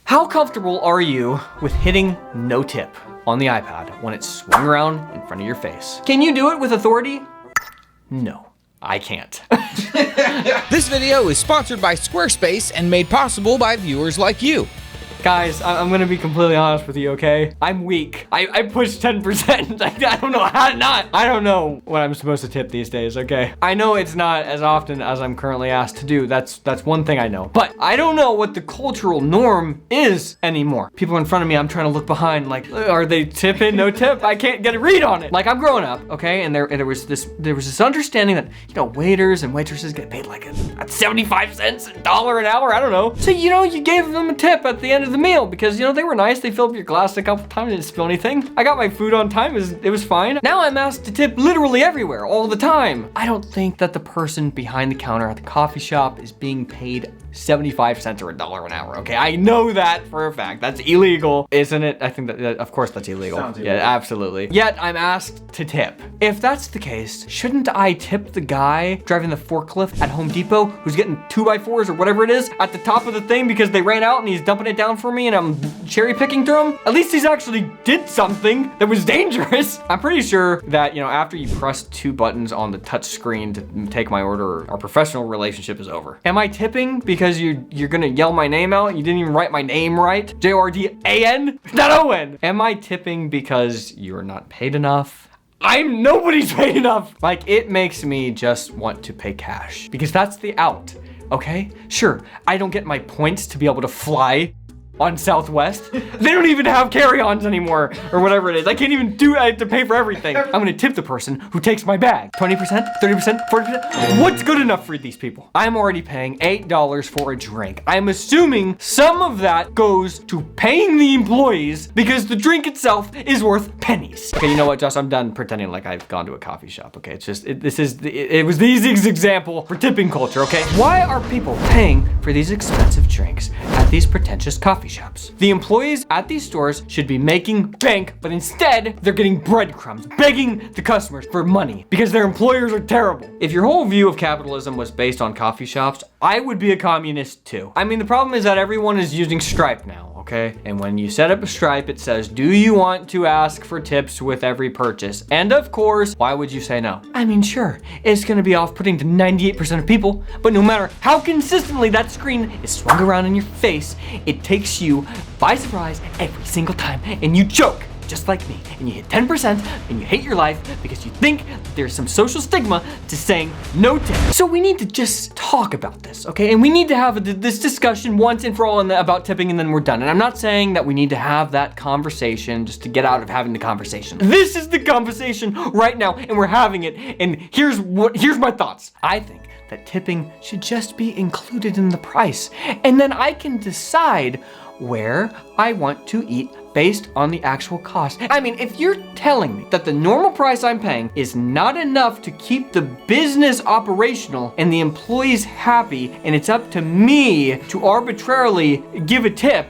How comfortable are you with hitting no tip on the iPad when it's swung around in front of your face? Can you do it with authority? No, I can't. This video is sponsored by Squarespace and made possible by viewers like you. Guys, I'm gonna be completely honest with you, okay? I'm weak. I pushed 10%. I don't know how to not. I don't know what I'm supposed to tip these days, okay? I know it's not as often as I'm currently asked to do. That's one thing I know. But I don't know what the cultural norm is anymore. People in front of me, I'm trying to look behind, like, are they tipping, no tip? I can't get a read on it. Like, I'm growing up, okay? And there was this understanding that, you know, waiters and waitresses get paid like at 75 cents, $1 an hour, I don't know. So, you know, you gave them a tip at the end of the meal because, you know, they were nice. They filled up your glass a couple times, didn't spill anything. I got my food on time, it was fine. Now I'm asked to tip literally everywhere, all the time. I don't think that the person behind the counter at the coffee shop is being paid 75 cents or $1 an hour, okay? I know that for a fact. That's illegal, isn't it? I think that, of course that's illegal. Sounds illegal. Yeah, absolutely. Yet I'm asked to tip. If that's the case, shouldn't I tip the guy driving the forklift at Home Depot who's getting 2x4s or whatever it is at the top of the thing because they ran out and he's dumping it down for me and I'm cherry picking through them? At least he's actually did something that was dangerous. I'm pretty sure that, you know, after you press 2 buttons on the touch screen to take my order, our professional relationship is over. Am I tipping because you're gonna yell my name out? You didn't even write my name right. Jordan, not Owen. Am I tipping because you're not paid enough? Nobody's paid enough. Like, it makes me just want to pay cash because that's the out, okay? Sure, I don't get my points to be able to fly on Southwest. They don't even have carry-ons anymore or whatever it is. I can't even I have to pay for everything. I'm gonna tip the person who takes my bag. 20%, 30%, 40%. What's good enough for these people? I'm already paying $8 for a drink. I'm assuming some of that goes to paying the employees because the drink itself is worth pennies. Okay, you know what, Josh? I'm done pretending like I've gone to a coffee shop, okay? It's just, it was the easiest example for tipping culture, okay? Why are people paying for these expensive drinks at these pretentious coffee shops? The employees at these stores should be making bank, but instead they're getting breadcrumbs, begging the customers for money because their employers are terrible. If your whole view of capitalism was based on coffee shops, I would be a communist too. I mean, the problem is that everyone is using Stripe now, okay? And when you set up a Stripe, it says, do you want to ask for tips with every purchase? And of course, why would you say no? I mean, sure, it's gonna be off-putting to 98% of people, but no matter how consistently that screen is swung around in your face, it takes you by surprise every single time and you choke just like me, and you hit 10% and you hate your life because you think that there's some social stigma to saying no tip. So we need to just talk about this, okay? And we need to have this discussion once and for all about tipping and then we're done. And I'm not saying that we need to have that conversation just to get out of having the conversation. This is the conversation right now and we're having it, and here's my thoughts. I think that tipping should just be included in the price, and then I can decide where I want to eat based on the actual cost. I mean, if you're telling me that the normal price I'm paying is not enough to keep the business operational and the employees happy, and it's up to me to arbitrarily give a tip,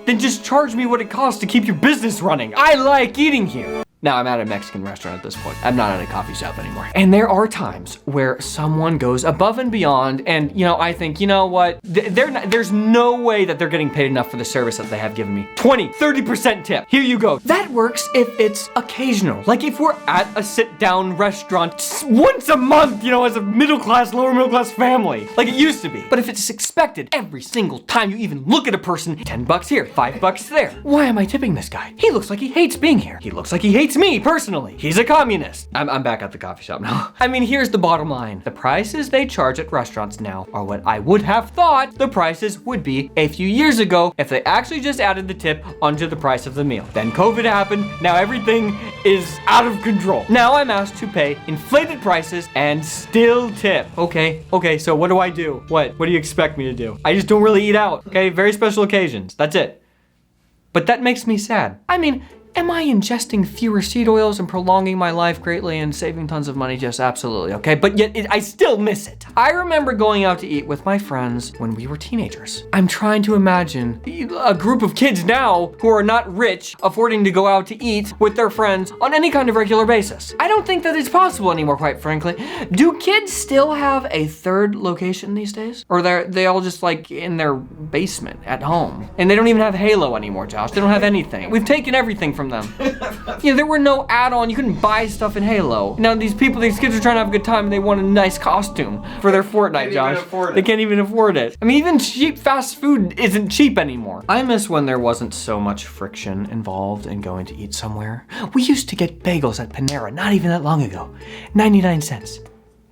then just charge me what it costs to keep your business running. I like eating here. Now I'm at a Mexican restaurant at this point. I'm not at a coffee shop anymore. And there are times where someone goes above and beyond and, you know, I think, you know what? There's no way that they're getting paid enough for the service that they have given me. 20, 30% tip. Here you go. That works if it's occasional. Like if we're at a sit-down restaurant once a month, you know, as a middle-class, lower middle-class family, like it used to be. But if it's expected every single time you even look at a person, $10 here, $5 there. Why am I tipping this guy? He looks like he hates being here. He looks like he hates me personally. He's a communist. I'm back at the coffee shop now. I mean, here's the bottom line. The prices they charge at restaurants now are what I would have thought the prices would be a few years ago if they actually just added the tip onto the price of the meal. Then COVID happened. Now everything is out of control. Now I'm asked to pay inflated prices and still tip. Okay, so what do I do? What do you expect me to do? I just don't really eat out, okay? Very special occasions. That's it. But that makes me sad. I mean, Am I ingesting fewer seed oils and prolonging my life greatly and saving tons of money? Just absolutely, okay? But yet I still miss it. I remember going out to eat with my friends when we were teenagers. I'm trying to imagine a group of kids now who are not rich affording to go out to eat with their friends on any kind of regular basis. I don't think that it's possible anymore, quite frankly. Do kids still have a third location these days? Or they all just like in their basement at home? And they don't even have Halo anymore, Josh. They don't have anything. We've taken everything from them. There were no add-on. You couldn't buy stuff in Halo. Now these kids are trying to have a good time and they want a nice costume for their Fortnite, Josh. They can't even afford it. I mean, even cheap fast food isn't cheap anymore. I miss when there wasn't so much friction involved in going to eat somewhere. We used to get bagels at Panera not even that long ago. 99 cents.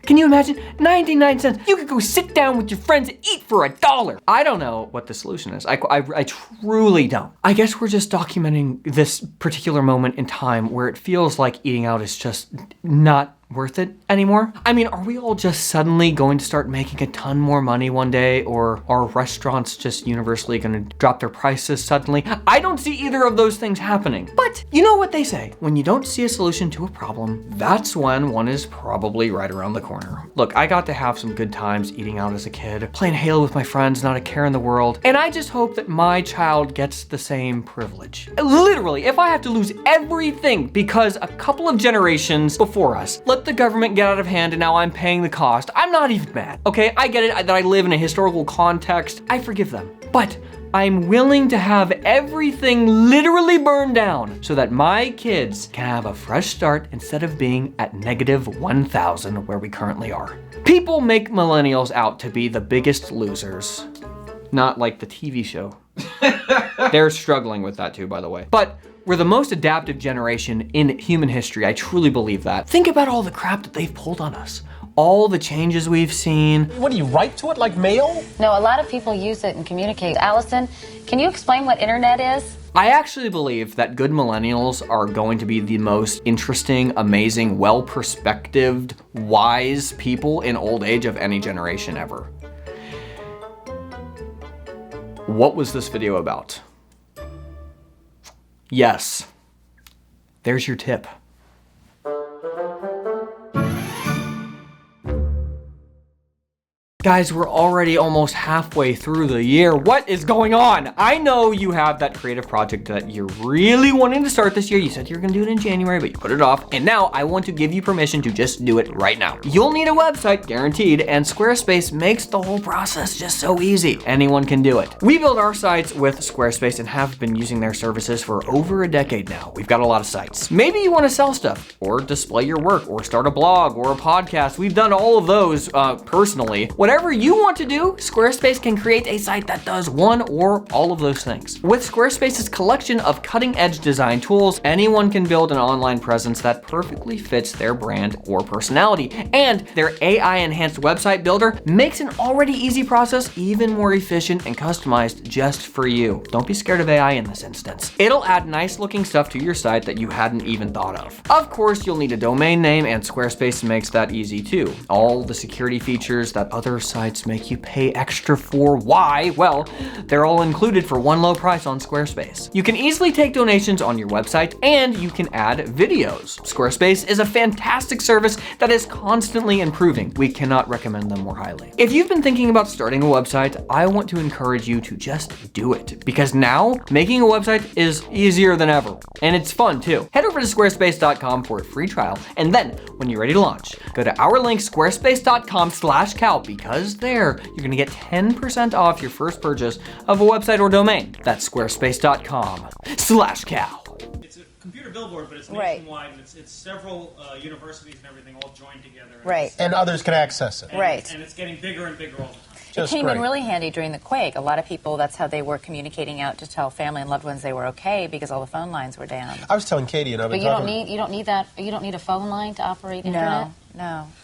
Can you imagine? 99 cents. You could go sit down with your friends and eat for $1. I don't know what the solution is. I truly don't. I guess we're just documenting this particular moment in time where it feels like eating out is just not worth it anymore. I mean, are we all just suddenly going to start making a ton more money one day, or are restaurants just universally gonna drop their prices suddenly? I don't see either of those things happening. But you know what they say, when you don't see a solution to a problem, that's when one is probably right around the corner. Look, I got to have some good times eating out as a kid, playing Halo with my friends, not a care in the world, and I just hope that my child gets the same privilege. Literally, if I have to lose everything because a couple of generations before us let the government get out of hand and now I'm paying the cost, I'm not even mad, okay? I get it that I live in a historical context. I forgive them. But I'm willing to have everything literally burned down so that my kids can have a fresh start instead of being at -1,000 where we currently are. People make millennials out to be the biggest losers. Not like the TV show. They're struggling with that too, by the way. But we're the most adaptive generation in human history. I truly believe that. Think about all the crap that they've pulled on us. All the changes we've seen. What do you write to it like mail? No, a lot of people use it and communicate. Allison, can you explain what internet is? I actually believe that good millennials are going to be the most interesting, amazing, well-perspectived, wise people in old age of any generation ever. What was this video about? Yes, there's your tip. Guys, we're already almost halfway through the year. What is going on? I know you have that creative project that you're really wanting to start this year. You said you were gonna do it in January, but you put it off. And now I want to give you permission to just do it right now. You'll need a website, guaranteed, and Squarespace makes the whole process just so easy. Anyone can do it. We build our sites with Squarespace and have been using their services for over a decade now. We've got a lot of sites. Maybe you wanna sell stuff, or display your work, or start a blog, or a podcast. We've done all of those personally. Whatever you want to do, Squarespace can create a site that does one or all of those things. With Squarespace's collection of cutting-edge design tools, anyone can build an online presence that perfectly fits their brand or personality. And their AI-enhanced website builder makes an already easy process even more efficient and customized just for you. Don't be scared of AI in this instance. It'll add nice-looking stuff to your site that you hadn't even thought of. Of course, you'll need a domain name, and Squarespace makes that easy too. All the security features that other sites make you pay extra for. Why? Well, they're all included for one low price on Squarespace. You can easily take donations on your website, and you can add videos. Squarespace is a fantastic service that is constantly improving. We cannot recommend them more highly. If you've been thinking about starting a website, I want to encourage you to just do it, because now making a website is easier than ever, and it's fun too. Head over to squarespace.com for a free trial, and then when you're ready to launch, go to our link squarespace.com/cow, because there you're gonna get 10% off your first purchase of a website or domain. That's squarespace.com/cow. It's a computer billboard, but it's nationwide, and it's several universities and everything all joined together. Right. And others can access it. Right. And it's getting bigger and bigger all the time. It came in really handy during the quake. A lot of people, that's how they were communicating out to tell family and loved ones they were okay, because all the phone lines were down. I was telling Katie, and I've been But you don't need that. You don't need a phone line to operate internet. No.